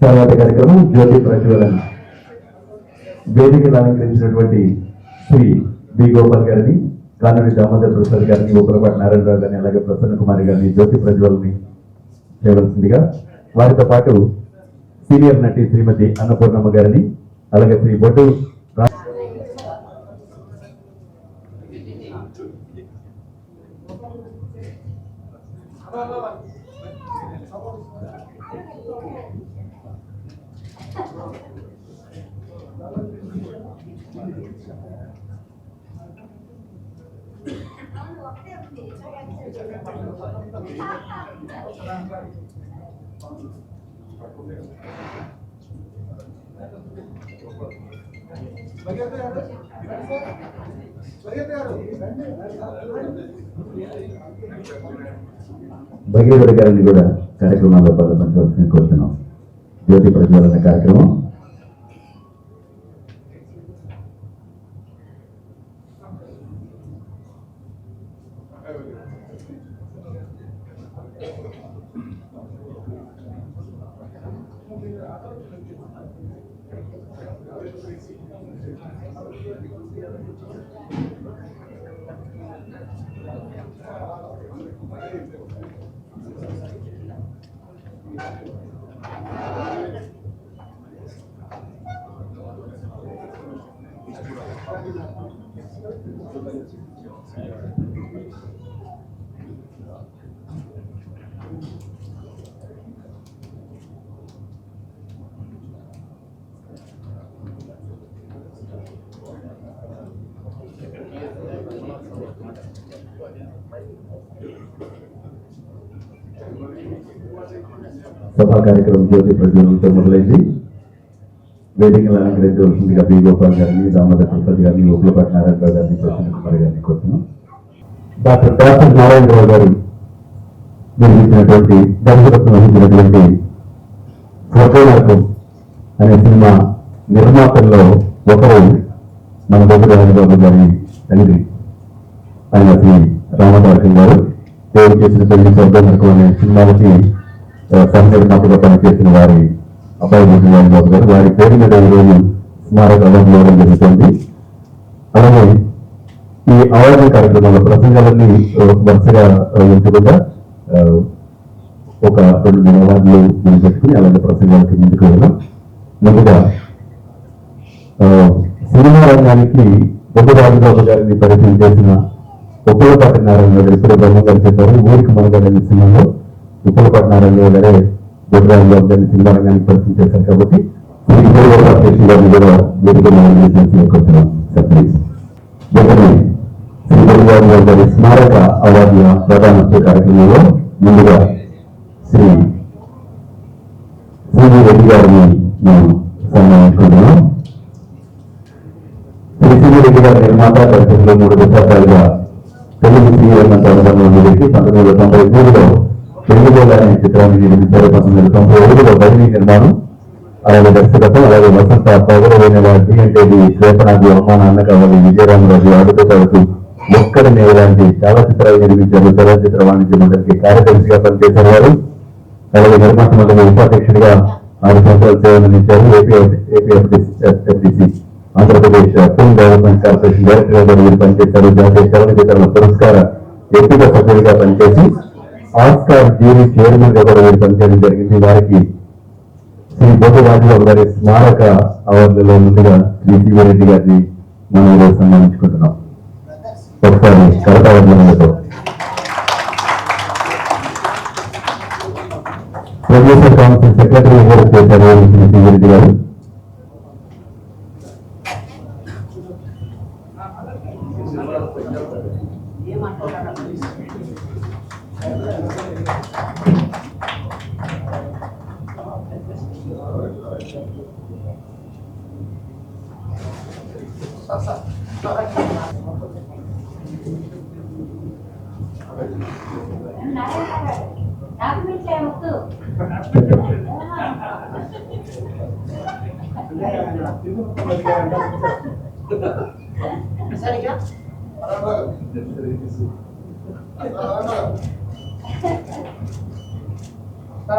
తర్వాత కార్యక్రమం జ్యోతి ప్రజ్వలన. వేదికను అలంకరించినటువంటి శ్రీ బి గోపాల్ గారిని, కానూరి దామోదర్ ప్రసాద్ గారిని, ఉప్పలపాటి నారాయణరావు గారిని, అలాగే ప్రసన్న కుమారి గారిని జ్యోతి ప్రజ్వలని చేయవలసిందిగా, వారితో పాటు సీనియర్ నటి శ్రీమతి అన్నపూర్ణమ్మ గారిని, అలాగే శ్రీ బొడ్డు భగీరథ గారిని కూడా కార్యక్రమాల్లో పాల్గొనవలసిన కోరుతున్నాం. జ్యోతి ప్రజ్వలన కార్యక్రమం సభా కార్యక్రమం జ్యోతి ప్రజ్వలనతో మొదలైంది. వేదికలు అలంకరించవలసిందిగా బి గోపాల్ గారిని, దామోదర్ ప్రసాద్ గారిని, ఉప్పలపాటి నారాయణరావు గారిని, ప్రసన్న కుమారి గారిని కోరుతున్నాం. డాక్టర్ నారాయణరావు గారు నిర్మించినటువంటి దర్శకత్వం వహించినటువంటి ఫోటోలకు అనే సినిమా నిర్మాతల్లో ఒకరు మన రాజబాబు గారి తండ్రి ఆయన శ్రీ రామదాసు గారు. దేవుడు చేసిన పెళ్లి ఫోటోలకు అనే సినిమాలకి సహనిర్మాతగా పనిచేసిన వారి అబ్బాయి రాజబాబు గారు, వారి పేరు మీద ఈరోజు స్మారక అవార్డు ఇవ్వడం జరుగుతుంది. అలాగే ఈ అవార్డు కార్యక్రమంలో ప్రసంగాలన్నీ వరుసగా ఉంచకుండా ఒక 2 అవార్డులు మనం పెట్టుకుని అలాగే ప్రసంగాలకి ముందుకు వెళ్ళాం. ముందుగా సినిమా రంగానికి బొడ్డు రాజబాబు గారిని పరిచయం చేసిన ఉప్పలపాటి నారాయణరావు గారు ఇప్పుడే బ్రహ్మ గారు చెప్పారు. ఊరికి మనగారి సినిమాలో ఉప్పలపాటి నారాయణరావు గారే బొడ్డు రాజబాబు గారిని సినిమా రంగానికి పరిచయం చేశారు. కాబట్టి గారిని కూడా శ్రీ బొడ్డు గారి స్మారక అవార్డుల ప్రధానోత్సవ కార్యక్రమంలో ముందుగా శ్రీ సివి రెడ్డి గారిని మేము సన్మానించుకుంటున్నాం. శ్రీ సివి రెడ్డి గారి నిర్మాత దర్శకులు 3 దశాబ్దాలుగా తెలుగు శ్రీరంగంతో అనుబంధం వ్యక్తి. 1993లో పెళ్లిగోళ అనే చిత్రాన్ని నిర్మించారు. 1995లో బదిలీ నిర్మాణం, అలాగే దర్శకత్వం, అలాగే వసంత పౌరవైన డిఎన్టీవి, శ్వేతనాథి, అవమాన అన్న కావాలి, విజయరామరాజు, ఆడుతూ తరచు ఒక్కడి నేలాంటి చాలా చిత్రాలు నిర్మించారు. చలనచిత్ర వాణిజ్య మండలికి కార్యదర్శిగా పనిచేశారు వారు. అలాగే నిర్మాత మండలి ఉపాధ్యక్షుడిగా 6 సంవత్సరాలు సేవలందించారు. APFDC Andhra Pradesh film development corporation director గా వీరు పనిచేశారు. జాతీయ చలనచిత్రాల పురస్కార ఎంపిక సభ్యుడిగా పనిచేసి ఆస్కార్ జ్యూరీ చైర్మన్ గా కూడా వీరు పనిచేయడం జరిగింది. వారికి శ్రీ బొడ్డు రాజబాబు గారి స్మారక అవార్డులలో ముందుగా శ్రీ సివి రెడ్డి గారిని మనం ఈరోజు సన్మానించుకుంటున్నాం. ఒకసారి కరతాళధ్వనులతో ప్రొడ్యూసర్ కౌన్సిల్ సెక్రటరీ కూడా చేశారు శ్రీ సివి రెడ్డి గారు. సార్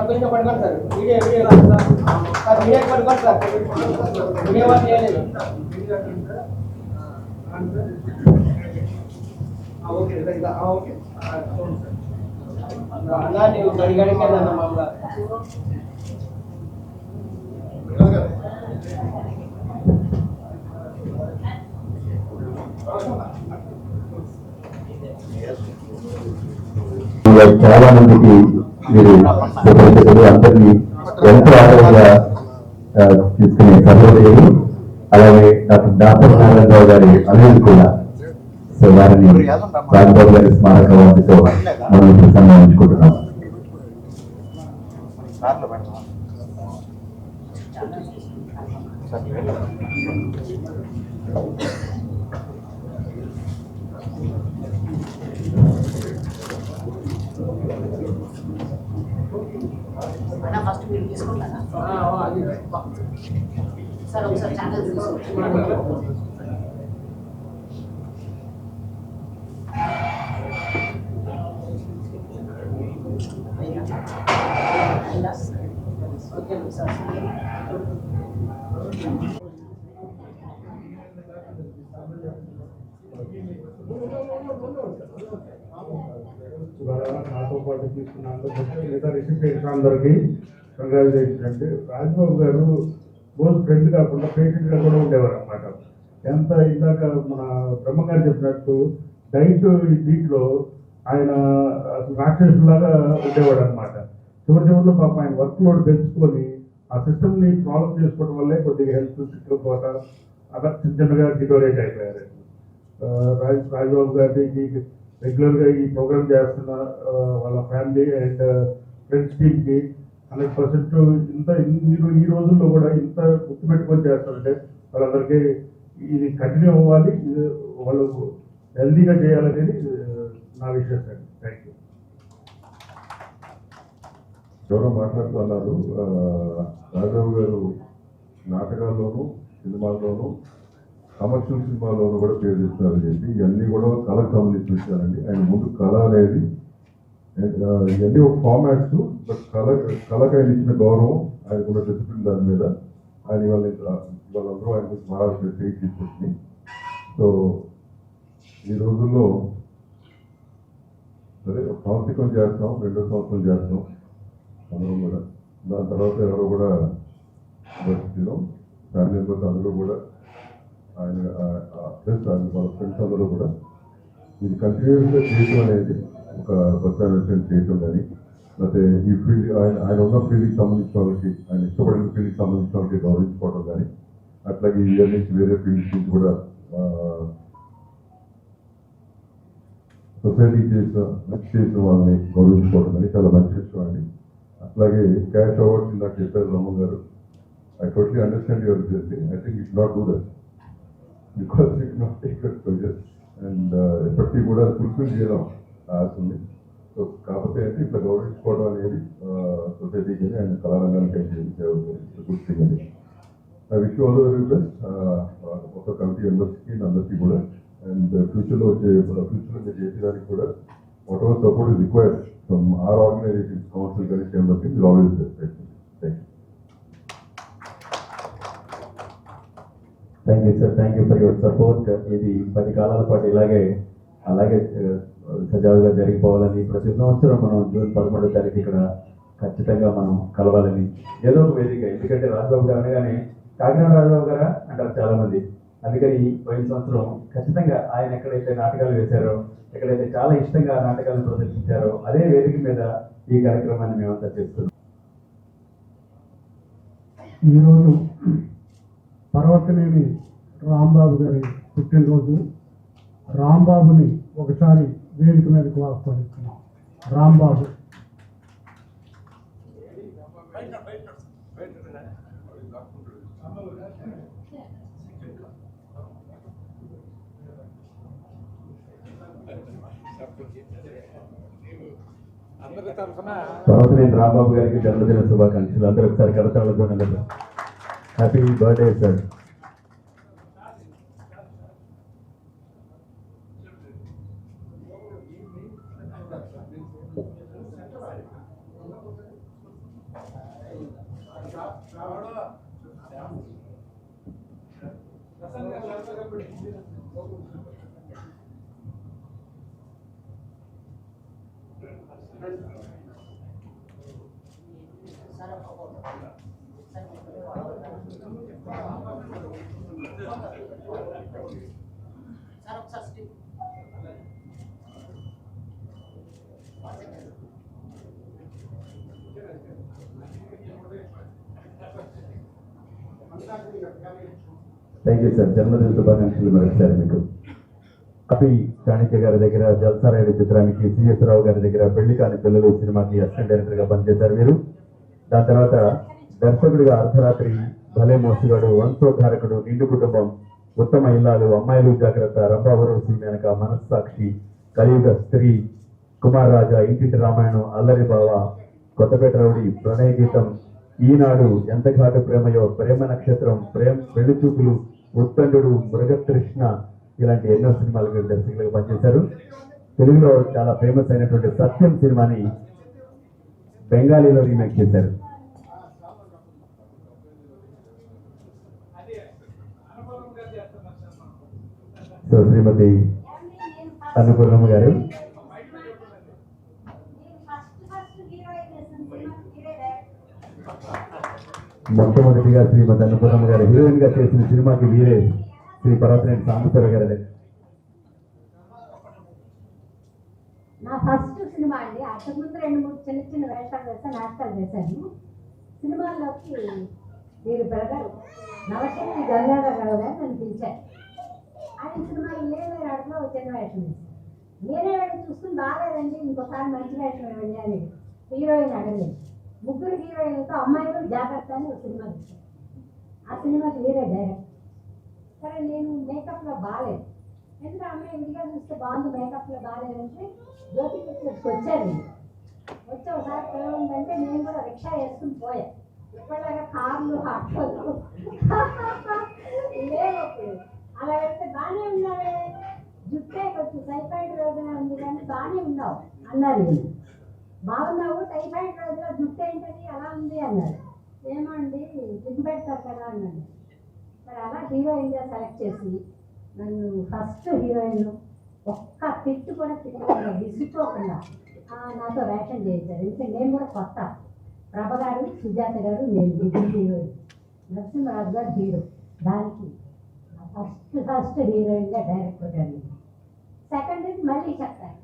కొంచెం పట్టుకోండి సార్ వీడియో సార్ వీడియో పట్టుకోండి సార్ వీడియో వాళ్ళు చేయలేదు ఓకే ఓకే అన్నా నీవు గడిగడికి అన్న మామూలుగా చాలా మందికి మీరు సుపరిచితులు అందరినీ ఎంతో ఆదరంగా తీసుకునే సహోదరులు అలాగే డాక్టర్ నారాయణరావు గారి అల్లుడు కూడా సో వారిని రాజబాబు గారి స్మారక వాటితో మనం సన్మానించుకుంటున్నాం. ఫస్ట్ మీరు తీసుకుంటారా సార్ ఒకసారి ఛానల్ ఓకే సార్ నాతో పాటు తీసుకున్న మిగతా రిసిప్టెంట్స్ అందరికీ కంగ్రాచులేషన్ అండి. రాజ్బాబు గారు బోత్ ఫ్రెండ్ కాకుండా పేషెంట్గా కూడా ఉండేవారు అన్నమాట. ఎంత ఇందాక మన బ్రహ్మగారు చెప్పినట్టు డైట్ దీంట్లో ఆయన రాక్షసులాగా ఉండేవాడు అనమాట. చివరిలో పాప ఆయన వర్క్ లోడ్ పెంచుకొని ఆ సిస్టమ్ని సాల్వ్ చేసుకోవడం వల్లే కొద్దిగా హెల్త్ సిక్కుపోత అలా చిన్నగా డిటోరేట్ అయిపోయారు. రాజ్బాబు గారికి రెగ్యులర్గా ఈ ప్రోగ్రామ్ చేస్తున్న వాళ్ళ ఫ్యామిలీ అండ్ ఫ్రెండ్స్ టీమ్కి 100% ఇంత ఈ రోజుల్లో కూడా ఇంత గుర్తుపెట్టుకొని చేస్తారంటే వాళ్ళందరికీ ఇది కంటిన్యూ అవ్వాలి, వాళ్ళు హెల్దీగా చేయాలనేది నా విషయం సార్. Thank you. ఎవరో మాట్లాడుతున్నారు, రాఘవ్ గారు నాటకాల్లోనూ సినిమాల్లోనూ కమర్షియల్ సినిమాలోనూ కూడా పేరు తెస్తున్నారని చెప్పి ఇవన్నీ కూడా కళకు సంబంధించిన విషయాలండి. ఆయన ముందు కళ అనేది ఇవన్నీ ఒక ఫార్మాట్స్, బట్ కళకు ఆయన ఇచ్చిన గౌరవం, ఆయనకున్న డిసిప్లిన్ దాని మీద ఆయన వాళ్ళందరూ ఆయన మారాల్సిన స్టేజ్ తీసుకొచ్చింది. సో ఈ రోజుల్లో సరే సంవత్సరం చేస్తాం, 2 సంవత్సరాలు చేస్తాం అందరం కూడా. దాని తర్వాత ఎవరో కూడా పరిస్థితిలో ఫ్యామిలీ మెంబర్స్ అందరూ కూడా ఆయన ప్లస్ వాళ్ళ ఫ్రెండ్స్ అందరూ కూడా ఇది కంటిన్యూస్గా చేయటం అనేది ఒక పర్సనల్ చేయటం కానీ, లేకపోతే ఈ ఫీల్డ్ ఆయన ఉన్న ఫీల్డ్కి సంబంధించిన వాళ్ళకి, ఆయన ఇష్టపడిన ఫీల్డ్కి సంబంధించిన వాళ్ళకి గౌరవించుకోవడం కానీ, అట్లాగే ఈ ఇయర్ నుంచి వేరే ఫీల్డ్స్ నుంచి కూడా సొసైటీ చేసిన వాళ్ళని గౌరవించుకోవడం కానీ చాలా మంచి విషయం అండి. అట్లాగే క్యాష్ అవార్డ్స్ నాకు చెప్పారు రమ్మ గారు. I totally understand your thing. I think it not do that because it not take that pressure and ఎప్పటికీ కూడా ఫుల్ఫిల్ చేయడం ఆస్తుంది. సో కాకపోతే అంటే ఇట్లా గౌరవించుకోవడం అనేది సొసైటీకి అండ్ కళారంగానికి గుడ్ థింగ్ అండి. I wish all the very best ఒక కమిటీ మెంబర్స్కి అందరికీ కూడా. అండ్ ఫ్యూచర్లో మీరు చేసేదానికి కూడా whatever support is required from our organization, council కానీ చేంబర్కి మీరు always respect. Thank you sir, thank you for your support. ఇది 10 కాలాల పాటు అలాగే సజావుగా జరిగిపోవాలని, ప్రతి సంవత్సరం మనం జూన్ 11వ తారీఖు ఇక్కడ ఖచ్చితంగా మనం కలవాలని ఏదో ఒక వేదిక. ఎందుకంటే రాజబాబు గారు అనగానే కాకినాడ రాజబాబు గారా అంటారు చాలామంది. అందుకని పోయిన సంవత్సరం ఖచ్చితంగా ఆయన ఎక్కడైతే నాటకాలు వేశారో, ఎక్కడైతే చాలా ఇష్టంగా నాటకాలను ప్రదర్శించారో అదే వేదిక మీద ఈ కార్యక్రమాన్ని మేమంతా చేస్తున్నాం. ఈరోజు పర్వతనేని రాంబాబు గారి పుట్టినరోజు. రాంబాబుని ఒకసారి వేదిక మీదకు ఆహ్వానిస్తున్నాం. రాంబాబు పర్వతనేని రాంబాబు గారికి జన్మదిన శుభాకాంక్షలు. అందరూ ఒకసారి కడతాళ్ళతో హ్యాపీ బర్త్డే సార్. సార్ ఒక ఫోటో. సార్ ఒకసారి స్టిక్. Thank you sir. జన్మదిన శుభాకాంక్షలు మరొకసారి మీకు. అపి చాణక్య గారి దగ్గర జల్సారాయుడు చిత్రానికి, సిఎస్ రావు గారి దగ్గర పెళ్లి కాని పిల్లలు సినిమాకి అసిస్టెంట్ డైరెక్టర్ గా పనిచేశారు మీరు. దాని తర్వాత దర్శకుడిగా అర్ధరాత్రి, భలే మోసుగాడు, వంశోద్ధారకుడు, నిండు కుటుంబం, ఉత్తమ ఇల్లాలు, అమ్మాయిలు జాగ్రత్త, రంభావరం సీమేనక, మనస్సాక్షి, కలియుగ స్త్రీ, కుమార్ రాజా, ఇంటింటి రామాయణం, అల్లరి బావ, కొత్తపేట రౌడి, ప్రణయ గీతం, ఈనాడు, ఎంత ఘాటు ప్రేమయో, ప్రేమ నక్షత్రం, పెళ్లి చూపులు, ఉత్తండు, మృగతృష్ణ, ఇలాంటి ఎన్నో సినిమాలకు దర్శకులుగా పనిచేశారు. తెలుగులో చాలా ఫేమస్ అయినటువంటి సత్యం సినిమాని బెంగాలీలో రీమేక్ చేశారు. సో శ్రీమతి అన్నపూర్ణమ్మ గారు, మొట్టమొదటిగా శ్రీమతి అన్నపూర్ణమ్మ గారు హీరోయిన్ గా చేసిన సినిమాకి వీరే శ్రీ పర్వతనేని సాంబశివరావు గారు. నా ఫస్ట్ సినిమా అండి. అంతకుముందు 2-3 చిన్న చిన్న వేషాలు వేస్తే నాటకాలు వేశాను. సినిమాల్లోకి వీరు బ్రదర్ నవశక్తి గంగాధరరావు గారు నన్ను పిలిచారు. ఆయన సినిమాలో లేని ఆటలో చిన్న వేషం వేశాను. నేనే వెళ్ళి చూసుకుని బాగాలేదండి, ఇంకోసారి మంచి వేషం ఇవ్వండి అని హీరోయిన్ అడగలేదు. 3 హీరోయిన్లతో అమ్మాయిలు జాగ్రత్త అని ఒక సినిమా ఇచ్చారు. ఆ సినిమాకి వీరే డైరెక్ట్. సరే నేను మేకప్లో బాగాలేదు, ఎందుకంటే అమ్మాయి ఇంటిగా చూస్తే బాగుంది, మేకప్లో బాగాలేదంటే జ్యోతి పిక్చర్స్కి వచ్చారు. వచ్చి ఒకసారి పిలవంటే నేను కూడా రిక్షా వేసుకుని పోయాను. ఇప్పటిలాగా కార్లు, ఆటోలు లేవు. అలా వెళ్తే బాగానే ఉన్నావే, జుట్టే కొంచెం టైఫాయిడ్ రోగం ఉంది కానీ బాగానే ఉన్నావు అన్నారు. బాగున్నావు, టైఫాయిడ్ రోజులో జుట్టు ఏంటని అలా ఉంది అన్నారు. ఏమో అండి జిమ్ పెడతారు కదా అన్నాడు. మరి అలా హీరోయిన్గా సెలెక్ట్ చేసి నన్ను ఫస్ట్ హీరోయిన్ ఒక్క తిట్టు కూడా తిట్టకుండా, విసిపోకుండా నాతో వేషం చేయించారు. ఎందుకంటే నేను కూడా కొత్త. ప్రభ గారు, సుజాత గారు, నేను డిగ్రీ హీరోయిన్, నరసింహరాజు గారు హీరో. దానికి ఫస్ట్ హీరోయిన్గా డైరెక్టర్ గారు. సెకండ్ ఇది మళ్ళీ చెప్తాను.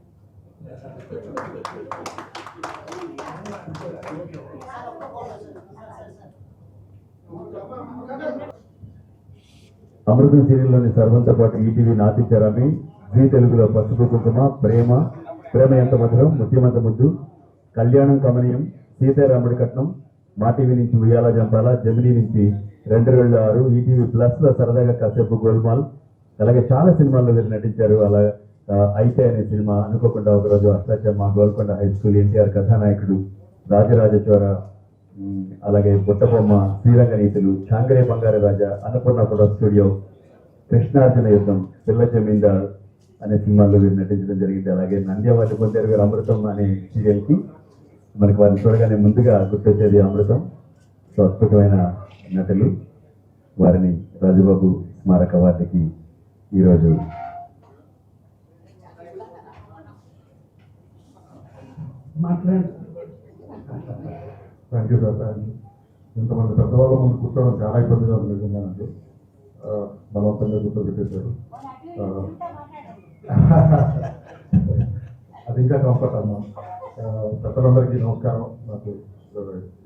అమృతం సీరియల్లోని సర్వంతో పాటు ఈటీవీ నాతిచరామి, జీ తెలుగులో పసుపు కుంకుమ, ప్రేమ, ప్రేమ ఎంత మధురం, ముత్యమంత ముద్దు, కళ్యాణం కమనీయం, సీతారాముడి కట్నం, మా టీవీ నుంచి ఉయ్యాల జంపాల, జమినీ నుంచి 2006, ఈటీవీ ప్లస్ లో సరదాగా కాసేపు గోల్మాల్, అలాగే చాలా సినిమాల్లో వీరు నటించారు. అలా అయితే అనే సినిమా, అనుకోకుండా ఒకరోజు అష్టాచమ్మ, గోల్కొండ హై స్కూల్, ఎన్టీఆర్ కథానాయకుడు, రాజరాజచోర, అలాగే బుట్టబొమ్మ, శ్రీరంగ నీతులు, చాంగరే బంగారు రాజా, అన్నపూర్ణ ఫోటో స్టూడియో, కృష్ణార్జున యుద్ధం, పిల్ల జమీందార్ అనే సినిమాల్లో వీరు నటించడం జరిగింది. అలాగే నంది అవార్డు పొందారు వీరు అమృతం అనే సీరియల్కి. మనకి వారిని చూడగానే ముందుగా గుర్తొచ్చేది అమృతం. సో అద్భుతమైన నటులు. వారిని రాజుబాబు స్మారక అవార్డుకి ఈరోజు థ్యాంక్ యూ సార్. ఇంతమంది పెద్దవాళ్ళ ముందు కూర్చోవడం చాలా ఇబ్బందిగా ఉంది నిజంగానండి. బలవంతంగా కూర్చోబెట్టేశారు. అది ఇంకా కంఫర్ట్ అమ్మా. పెద్దలందరికీ నమస్కారం. నాకు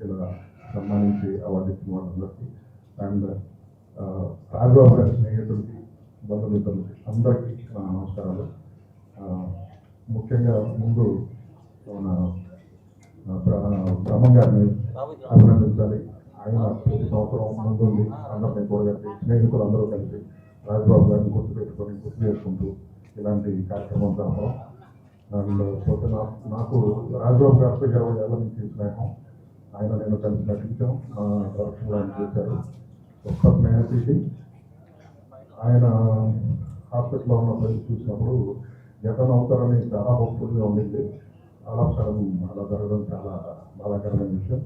ఇలా సన్మానించి అవార్డు ఇచ్చిన వాళ్ళందరికీ అండ్ రాజబాబు గారి స్నేహితులకి, బంధుమిత్రులకి అందరికీ నా నమస్కారాలు. ముఖ్యంగా ముందు మన బ్రహ్మం గారిని అభినందించాలి. ఆయన ప్రతి సంవత్సరం ముందుండి అందరినీ కూడగట్టి స్నేహితులు అందరూ కలిసి రాజబాబు గారిని గుర్తుపెట్టుకొని గుర్తు చేసుకుంటూ ఇలాంటి కార్యక్రమం జరపడం. అండ్ పోతే నాకు రాజబాబు గారితో 20 ఏళ్ళ నుంచి స్నేహం. ఆయన నేను కలిసి నటించాం, నా ప్రొడక్షన్లో ఆయన చేశారు. ఒక్క స్నేహితుడికి ఆయన హాస్పిటల్లో ఉన్నప్పుడు చూసినప్పుడు జగన్ అవుతారని చాలా హోప్ఫుల్గా ఉండింది. అలా అలా జరగడం చాలా బాధాకరమైన విషయం.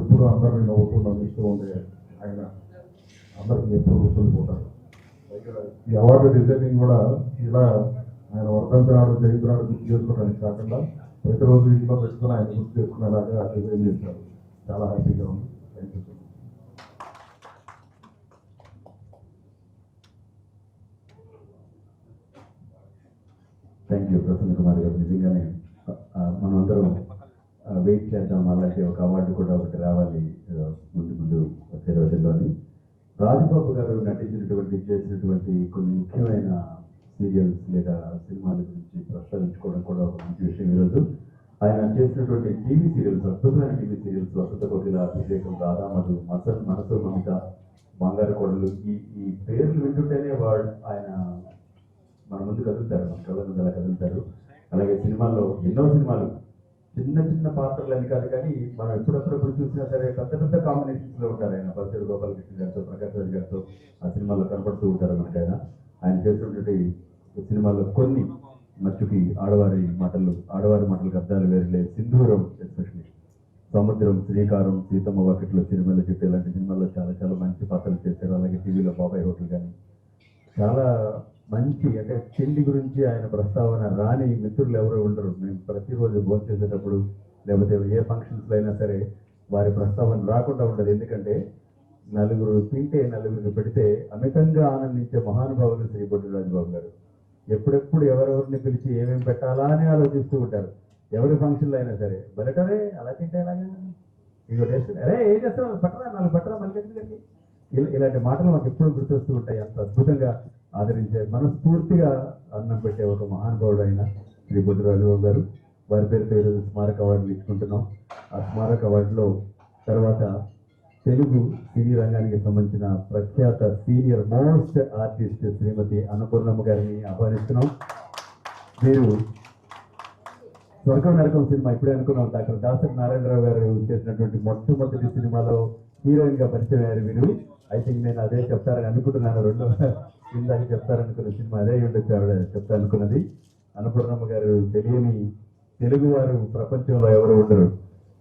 ఎప్పుడు అందరినీ నవ్వుతూ నవ్విస్తూ ఉండే ఆయన అందరికీ ఎప్పుడు గుర్తుండిపోతారు. ఈ అవార్డు డిజైనింగ్ కూడా ఇలా ఆయన వర్ధంతినాడు జయంతినాడు గుర్తు చేసుకోవడానికి కాకుండా ప్రతిరోజు ఇంట్లో పెట్టుకుని ఆయన గుర్తు చేసుకునేలాగా డిజైన్ చేశారు. చాలా హ్యాపీగా ఉంది. Thank you so much. Thank you Prasanna Kumar గారు. నిజంగానే మనమందరం వెయిట్ చేద్దాం, అలాంటి ఒక అవార్డు కూడా ఒకటి రావాలి ముందు ముందు వచ్చే రోజుల్లోని. రాజబాబు గారు నటించినటువంటి చేసినటువంటి కొన్ని ముఖ్యమైన సీరియల్స్ లేదా సినిమాల గురించి ప్రస్తావించుకోవడం కూడా ఒక మంచి విషయం. ఈరోజు ఆయన చేసినటువంటి టీవీ సీరియల్స్, అద్భుతమైన టీవీ సీరియల్స్, వసంత కోకిల, అభిషేకం, రాధామధు, మనసు మమత, బంగారు కొడలు, ఈ పేర్లు వింటుంటేనే ఆయన మన ముందు కదులుతారు, మన కళ్ళ ముందు అలా కదులుతారు. అలాగే సినిమాల్లో ఎన్నో సినిమాలు చిన్న చిన్న పాత్రలని కాదు, కానీ మనం ఎప్పుడప్పుడు చూసినా సరే పెద్ద పెద్ద కాంబినేషన్స్ లో ఉంటారు. ఆయన పల్సరి గోపాలకృష్ణ గారితో, ప్రకాష్ రాజ్ గారితో ఆ సినిమాల్లో కనపడుతూ ఉంటారు మనకి. ఆయన చేసినటువంటి సినిమాల్లో కొన్ని మచ్చుకి, ఆడవారి మాటలకు అర్థాలు వేరులే, సింధూరం, ఎస్పెషల్లీ సముద్రం, శ్రీకారం, సీతమ్మ వాకిట్లో, సిరిమల్ల చెట్టు ఇలాంటి సినిమాల్లో చాలా చాలా మంచి పాత్రలు చేశారు. అలాగే టీవీలో బాబాయ్ హోటల్ కానీ చాలా మంచి, అంటే తిండి గురించి ఆయన ప్రస్తావన రాని మిత్రులు ఎవరు ఉండరు. మేము ప్రతిరోజు భోజనం చేసేటప్పుడు లేకపోతే ఏ ఫంక్షన్స్లో అయినా సరే వారి ప్రస్తావన రాకుండా ఉండదు. ఎందుకంటే నలుగురు తింటే నలుగురికి పెడితే అమితంగా ఆనందించే మహానుభావులు శ్రీ పొట్టి రాజబాబు గారు. ఎప్పుడెప్పుడు ఎవరెవరిని పిలిచి ఏమేమి పెట్టాలా అని ఆలోచిస్తూ ఉంటారు. ఎవరి ఫంక్షన్లో అయినా సరే బలటరే అలా తింటే ఎలాగా, ఇంకో టేస్ట్, అరే ఏం చేస్తావు, పట్టరా 4 పట్టరా మళ్ళీ, ఇలాంటి మాటలు మాకు ఎప్పుడు గుర్తొస్తూ ఉంటాయి. అంత అద్భుతంగా ఆదరించే, మనస్ఫూర్తిగా అన్నం పెట్టే ఒక మహానుభావుడు అయిన శ్రీ పొట్టి రాజబాబు గారు. వారి పేరుతో ఈరోజు స్మారక అవార్డులు ఇచ్చుకుంటున్నాం. ఆ స్మారక అవార్డులో తర్వాత తెలుగు సినీ రంగానికి సంబంధించిన ప్రఖ్యాత సీనియర్ మోస్ట్ ఆర్టిస్ట్ శ్రీమతి అన్నపూర్ణమ్మ గారిని ఆహ్వానిస్తున్నాం. మీరు స్వర్గం నరకం సినిమా ఇప్పుడే అనుకున్నాం, డాక్టర్ దాసరి నారాయణరావు గారు చేసినటువంటి మొట్టమొదటి సినిమాలో హీరోయిన్ గా పరిచయం అయ్యారు మీరు. ఐ థింక్ నేను అదే చెప్తారని అనుకుంటున్నాను. ఇందాక చెప్తారనుకున్న సినిమా అదే ఉండొచ్చు ఆవిడ చెప్తా అనుకున్నది. అన్నపూర్ణమ్మ గారు తెలియని తెలుగు వారు ప్రపంచంలో ఎవరు ఉండరు.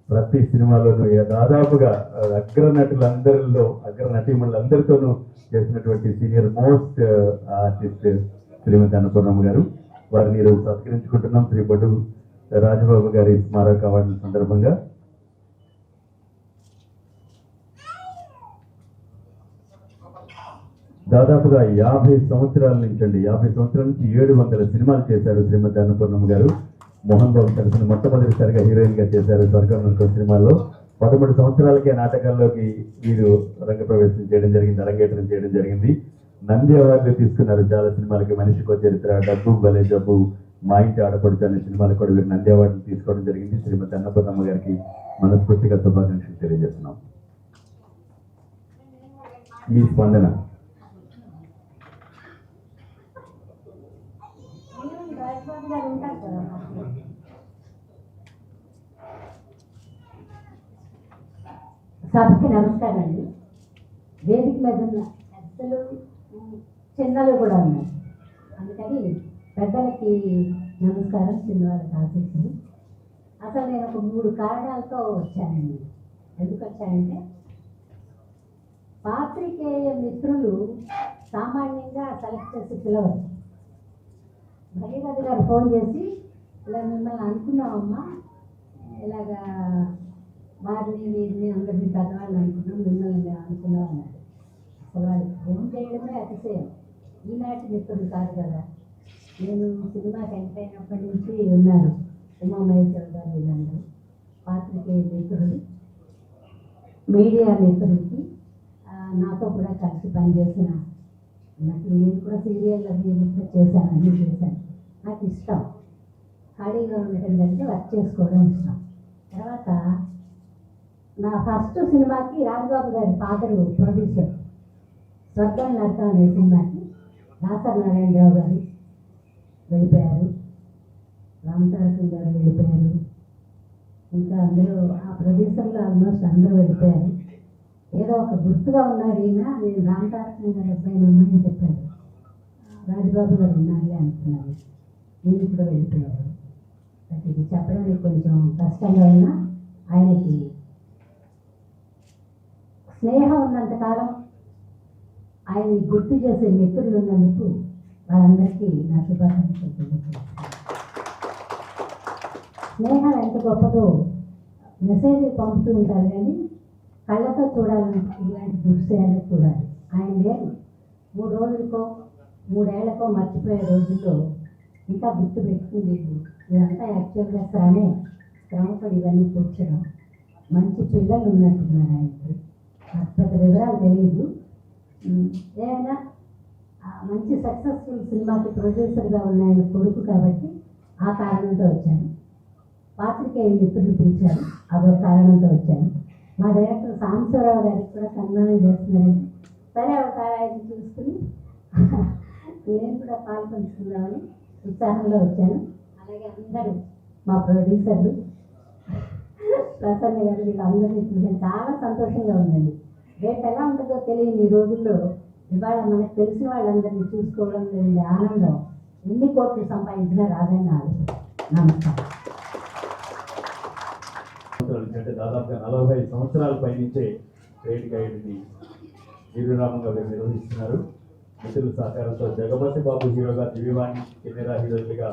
ప్రతి సినిమాలోనూ దాదాపుగా అగ్ర నటీమణులందరితోనూ చేసినటువంటి సీనియర్ మోస్ట్ ఆర్టిస్ట్ శ్రీమతి అన్నపూర్ణమ్మ గారు. వారిని ఈరోజు సత్కరించుకుంటున్నాం శ్రీ పొట్టి రాజబాబు గారి స్మారక అవార్డుల సందర్భంగా. దాదాపుగా 50 సంవత్సరాల నుంచి 700 సినిమాలు చేశారు శ్రీమతి అన్నపూర్ణమ్మ గారు. మోహన్ బాబు సరసన మొట్టమొదటిసారిగా హీరోయిన్ గా చేశారు స్వర్గం నరకం సినిమాలో. 13 సంవత్సరాలకే నాటకాల్లోకి వీరు రంగప్రవేశం చేయడం జరిగింది, అరంగేట్రం చేయడం జరిగింది. నంది అవార్డులు తీసుకున్నారు చాలా సినిమాలకి. మనిషికో చరిత్ర, డబ్బు భలే జబ్బు, మా ఇంటి ఆడపడుచు అనే సినిమాలకు కూడా వీరు నంది అవార్డులు తీసుకోవడం జరిగింది. శ్రీమతి అన్నపూర్ణమ్మ గారికి మనస్ఫూర్తిగా శుభాకాంక్షలు తెలియజేస్తున్నాం. మీ స్పందన. సభకి నమస్కారం అండి. వేదిక మీద ఉన్న పెద్దలు చిన్నలు కూడా ఉన్నాయి, అందుకని పెద్దలకి నమస్కారం, చిన్నవాళ్ళకి ఆశీస్సులు. అసలు నేను ఒక 3 కారణాలతో వచ్చానండి. ఎందుకు వచ్చానంటే, పాత్రికేయ మిత్రులు సామాన్యంగా సెలెక్ట్ చేసి పిలవరు. భగీరథ గారు ఫోన్ చేసి ఇలా మిమ్మల్ని అనుకున్నామమ్మా, ఇలాగా వారిని వీరిని అందరినీ పెద్దవాళ్ళు అనుకున్నాం, మిమ్మల్ని అనుకున్నాం అన్నారు. అసలు వాళ్ళు ఫోన్ చేయడమే అతిశయం. ఈనాటి మిత్రులు కాదు కదా. నేను సినిమాకి ఎంటర్ అయినప్పటి నుంచి ఉన్నారు ఉమామహేశ్వర గారు, వీళ్ళందరూ పాత్రికేయ మిత్రులు, మీడియా మిత్రులకి నాతో కూడా కలిసి పనిచేసిన నటులు. నేను కూడా సీరియల్ అవి చేశాను, అన్నీ చేశాను. నాకు ఇష్టం ఖాళీగా ఉండటం కంటే వర్క్ చేసుకోవడం ఇష్టం. తర్వాత నా ఫస్ట్ సినిమాకి రాజబాబు గారి ఫాదరు ప్రొడ్యూసర్, స్వర్గం నరకం అనే సినిమాకి దాసరి నారాయణరావు గారు వెళ్ళిపోయారు, రామతారకం గారు వెళ్ళిపోయారు, ఇంకా అందరూ ఆ ప్రొడ్యూసర్లు ఆల్మోస్ట్ అందరూ వెళ్ళిపోయారు. ఏదో ఒక గుర్తుగా ఉన్నారు ఈయన, నేను రామతారకం గారు అబ్బాయినమ్మని చెప్పారు. రాజబాబు గారు ఉన్నారులే అనుకున్నాను. నేను కూడా వెళ్ళిపోయారు. ఇది చెప్పడానికి కొంచెం కష్టంగా ఉన్నా ఆయనకి స్నేహం ఉన్నంతకాలం ఆయన్ని గుర్తు చేసే మిత్రులు ఉన్నందుకు వాళ్ళందరికీ నా శుభాకాంక్షలు తెలియజేస్తున్నాను. స్నేహం ఎంత గొప్పదో మెసేజ్ పంపుతూ ఉంటారు కానీ కళ్ళతో చూడాలంటే ఇలాంటి దృశ్యాలు చూడాలి. ఆయన లేదు 3 రోజులకో 3 ఏళ్లకో మర్చిపోయే రోజుల్లో ఇంకా గుర్తు పెట్టుకుని ఇదంతా యాక్చువల్గా శ్రమపడి ఇవన్నీ కూర్చడం. మంచి పిల్లలు ఉన్నట్టున్నారు ఆయనకి. నాకు పెద్ద వివరాలు తెలియదు. ఏమైనా మంచి సక్సెస్ఫుల్ సినిమాకి ప్రొడ్యూసర్గా ఉన్న ఆయన కొడుకు కాబట్టి ఆ కారణంతో వచ్చాను. పాత్రికేయ మిత్రులు పిలిచారు, అదో కారణంతో వచ్చాను. మా డైరెక్టర్ సాంబశివరావు గారికి కూడా సన్మానం చేస్తున్నారండి. సరే ఒకసారి ఆయన చూసుకుని నేను కూడా పాల్పంచుకుందామని ఉత్సాహంలో వచ్చాను. అలాగే అందరూ మా ప్రొడ్యూసర్లు ప్రసన్న గారు వీళ్ళందరినీ చూసాను. చాలా సంతోషంగా ఉందండి. రేపు ఎలా ఉంటుందో తెలియని ఈ రోజుల్లో ఇవాళ మనకు తెలిసిన వాళ్ళందరినీ చూసుకోవడం ఉండే ఆనందం ఎన్ని కోట్లు సంపాదించినా రాదని నా ఆలోచన. నమస్కారం. అంటే దాదాపుగా 45 సంవత్సరాల పైనుంచే ట్రేడ్ గైడ్ని వీరునామంగా నిర్వహిస్తున్నారు. మిత్రుల సహకారంతో జగపతి బాబు హీరోగా, దివ్యవాణి కెమెరా హీరోలుగా,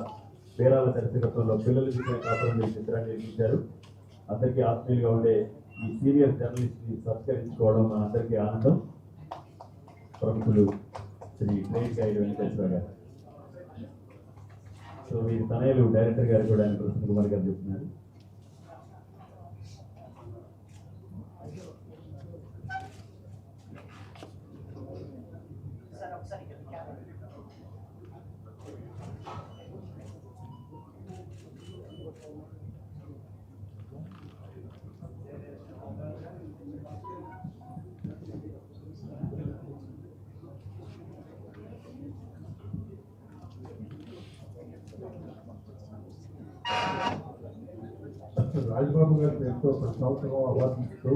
పేరాల దర్శకత్వంలో పిల్లలు చూసిన కాపురం చిత్రాన్ని నిర్మించారు. అందరికీ ఆత్మీయులుగా ఉండే ఈ సీనియర్ జర్నలిస్ట్ని సత్కరించుకోవడం మన అందరికీ ఆనందం. ప్రముఖులు శ్రీ ట్రేడ్ గైడ్ వెంకటేశ్వర గారు. సో వీరి తనయులు డైరెక్టర్ గారు కూడా ఆయన ప్రసన్న కుమార్ గారు చెప్తున్నారు. సార్ ఒకసారి ఇక్కడ కెమెరా. రాజబాబు గారికి ఎంతో ప్రతి సంవత్సరం అవార్డు ఇస్తూ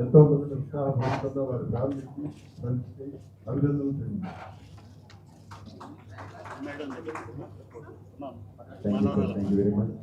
ఎంతో మంది ఉత్సాహపడుతున్న వారి ఫ్యామిలీకి మంచి అభినందనలు తెలియజేస్తారు. Thank you very much.